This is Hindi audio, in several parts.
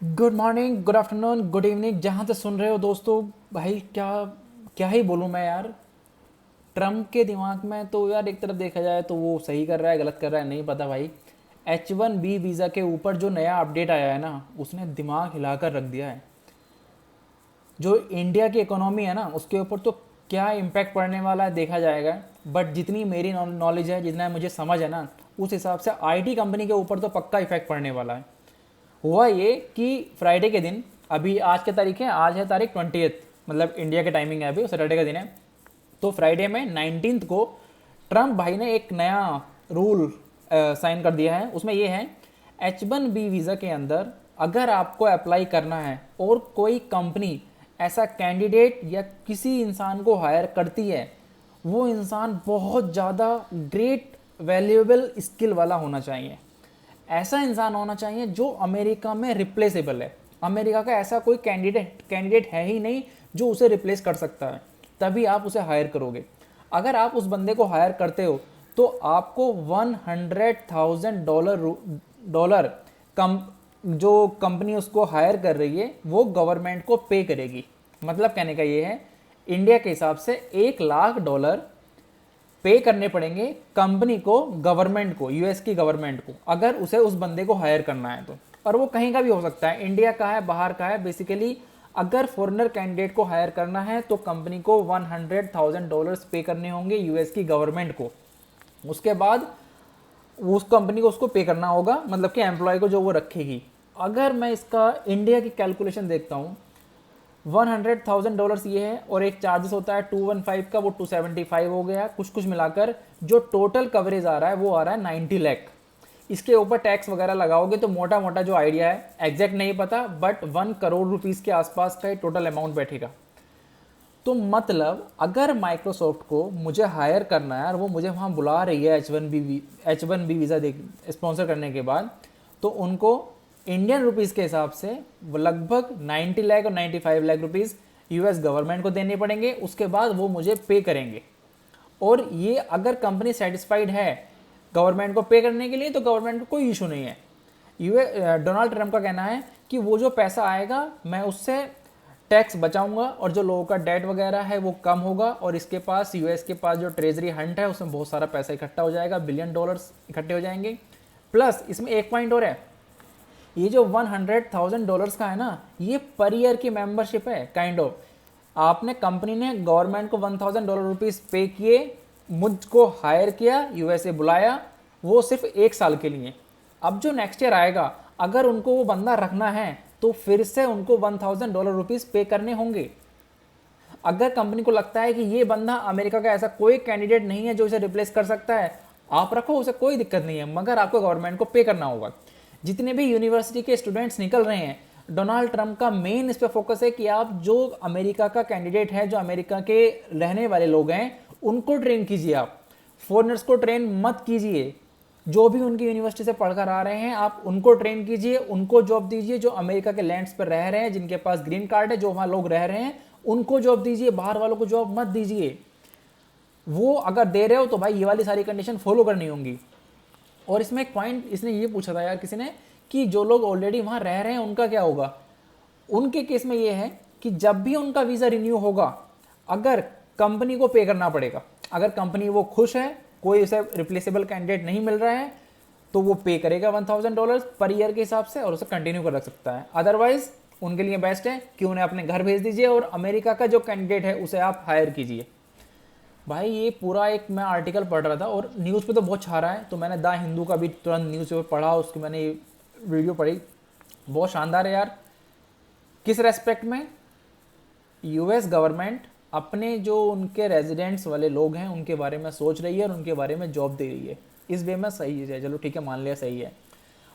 Good morning, good afternoon, good evening, जहाँ से सुन रहे हो दोस्तों। भाई क्या क्या ही बोलूँ मैं यार। ट्रम्प के दिमाग में तो यार एक तरफ देखा जाए तो वो सही कर रहा है, गलत कर रहा है नहीं पता भाई। H1B वीज़ा के ऊपर जो नया अपडेट आया है ना, उसने दिमाग हिलाकर रख दिया है। जो इंडिया की इकोनॉमी है ना, उसके ऊपर तो क्या इम्पैक्ट पड़ने वाला है देखा जाएगा। बट जितनी मेरी नॉलेज है, जितना मुझे समझ है ना, उस हिसाब से आईटी कंपनी के ऊपर तो पक्का इफेक्ट पड़ने वाला है। हुआ ये कि फ्राइडे के दिन, अभी आज के तारीख है, आज है तारीख 20th, मतलब इंडिया के टाइमिंग है, अभी सैटरडे का दिन है। तो फ्राइडे में 19th को ट्रम्प भाई ने एक नया रूल साइन कर दिया है। उसमें ये है, H1B वीज़ा के अंदर अगर आपको अप्लाई करना है और कोई कंपनी ऐसा कैंडिडेट या किसी इंसान को हायर करती है, वो इंसान बहुत ज़्यादा ग्रेट वैल्यूएबल स्किल वाला होना चाहिए। ऐसा इंसान होना चाहिए जो अमेरिका में रिप्लेसेबल है। अमेरिका का ऐसा कोई कैंडिडेट है ही नहीं जो उसे रिप्लेस कर सकता है, तभी आप उसे हायर करोगे। अगर आप उस बंदे को हायर करते हो तो आपको $100,000 कम, जो कंपनी उसको हायर कर रही है वो गवर्नमेंट को पे करेगी। मतलब कहने का ये है, इंडिया के हिसाब से $1,00,000 पे करने पड़ेंगे कंपनी को, गवर्नमेंट को, यूएस की गवर्नमेंट को, अगर उसे उस बंदे को हायर करना है तो। और वो कहीं का भी हो सकता है, इंडिया का है, बाहर का है। बेसिकली अगर फॉरेनर कैंडिडेट को हायर करना है तो कंपनी को $100,000 पे करने होंगे यूएस की गवर्नमेंट को। उसके बाद उस कंपनी को उसको पे करना होगा, मतलब कि एम्प्लॉय को जो वो रखेगी। अगर मैं इसका इंडिया की कैलकुलेशन देखता हूँ, $100,000 ये है, और एक चार्जेस होता है 215 का, वो 275 हो गया। कुछ कुछ मिलाकर जो टोटल कवरेज आ रहा है वो आ रहा है 90 लाख। इसके ऊपर टैक्स वगैरह लगाओगे तो मोटा मोटा जो आइडिया है, एग्जैक्ट नहीं पता, बट 1 करोड़ रुपीज़ के आसपास का टोटल अमाउंट बैठेगा। तो मतलब अगर माइक्रोसॉफ्ट को मुझे हायर करना है और वो मुझे वहाँ बुला रही है H1B वीज़ा स्पॉन्सर करने के बाद, तो उनको इंडियन रुपीज़ के हिसाब से वो लगभग 90 लाख और 95 लाख रुपीज़ यूएस गवर्नमेंट को देने पड़ेंगे। उसके बाद वो मुझे पे करेंगे। और ये अगर कंपनी सेटिस्फाइड है गवर्नमेंट को पे करने के लिए तो गवर्नमेंट को कोई इशू नहीं है। डोनाल्ड ट्रंप का कहना है कि वो जो पैसा आएगा मैं उससे टैक्स बचाऊंगा और जो लोगों का डेट वगैरह है वो कम होगा, और इसके पास, यूएस के पास जो ट्रेजरी हंट है उसमें बहुत सारा पैसा इकट्ठा हो जाएगा, $1 बिलियन इकट्ठे हो जाएंगे। प्लस इसमें एक पॉइंट और है, ये जो $100,000 का है ना, ये पर ईयर की मेंबरशिप है काइंड ऑफ। आपने, कंपनी ने गवर्नमेंट को $1,000 पे किए, मुझको हायर किया, यूएसए बुलाया, वो सिर्फ 1 साल के लिए। अब जो नेक्स्ट ईयर आएगा, अगर उनको वो बंदा रखना है तो फिर से उनको $1,000 पे करने होंगे। अगर कंपनी को लगता है कि ये बंदा अमेरिका का ऐसा कोई कैंडिडेट नहीं है जो इसे रिप्लेस कर सकता है, आप रखो उसे, कोई दिक्कत नहीं है, मगर आपको गवर्नमेंट को पे करना होगा। जितने भी यूनिवर्सिटी के स्टूडेंट्स निकल रहे हैं, डोनाल्ड ट्रंप का मेन इस पर फोकस है कि आप जो अमेरिका का कैंडिडेट है, जो अमेरिका के रहने वाले लोग हैं, उनको ट्रेन कीजिए। आप फॉरेनर्स को ट्रेन मत कीजिए। जो भी उनकी यूनिवर्सिटी से पढ़कर आ रहे हैं आप उनको ट्रेन कीजिए, उनको जॉब दीजिए। जो अमेरिका के लैंड्स पर रह रहे हैं, जिनके पास ग्रीन कार्ड है, जो वहाँ लोग रह रहे हैं, उनको जॉब दीजिए, बाहर वालों को जॉब मत दीजिए। वो अगर दे रहे हो तो भाई ये वाली सारी कंडीशन फॉलो करनी होंगी। और इसमें एक पॉइंट इसने ये पूछा था यार किसी ने, कि जो लोग ऑलरेडी वहाँ रह रहे हैं उनका क्या होगा। उनके केस में ये है कि जब भी उनका वीज़ा रिन्यू होगा, अगर कंपनी को पे करना पड़ेगा। अगर कंपनी वो खुश है, कोई उसे रिप्लेसेबल कैंडिडेट नहीं मिल रहा है, तो वो पे करेगा $1,000 पर ईयर के हिसाब से और उसे कंटिन्यू कर रख सकता है। अदरवाइज उनके लिए बेस्ट है कि उन्हें अपने घर भेज दीजिए और अमेरिका का जो कैंडिडेट है उसे आप हायर कीजिए। भाई ये पूरा एक मैं आर्टिकल पढ़ रहा था और न्यूज़ पे तो बहुत छा रहा है, तो मैंने द हिंदू का भी तुरंत न्यूज़पेपर पढ़ा, उसकी मैंने वीडियो पढ़ी। बहुत शानदार है यार। किस रेस्पेक्ट में यूएस गवर्नमेंट अपने जो उनके रेजिडेंट्स वाले लोग हैं उनके बारे में सोच रही है और उनके बारे में जॉब दे रही है, इस वे में सही है। चलो ठीक है, मान लिया सही है।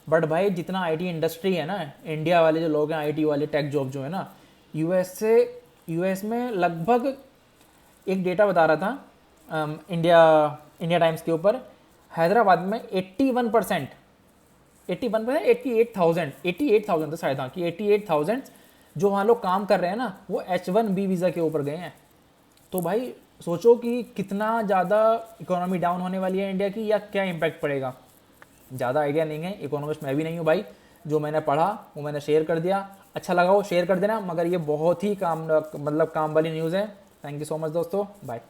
बट भाई जितना आईटी इंडस्ट्री है ना, इंडिया वाले जो लोग हैं, आईटी वाले टेक जॉब जो है ना, यूएस में लगभग, एक डेटा बता रहा था इंडिया टाइम्स के ऊपर, हैदराबाद में 81%, 81%, 88,000 तो शायद, हाँ, कि 88,000 जो वहाँ लोग काम कर रहे हैं ना, वो H1B वीज़ा के ऊपर गए हैं। तो भाई सोचो कि कितना ज़्यादा इकोनॉमी डाउन होने वाली है इंडिया की, या क्या इम्पैक्ट पड़ेगा। ज़्यादा आइडिया नहीं है, इकोनॉमिस्ट मैं भी नहीं हूँ भाई। जो मैंने पढ़ा वो मैंने शेयर कर दिया। अच्छा लगा हो शेयर कर देना, मगर ये बहुत ही काम वाली न्यूज़ है। थैंक यू सो मच दोस्तों, बाय।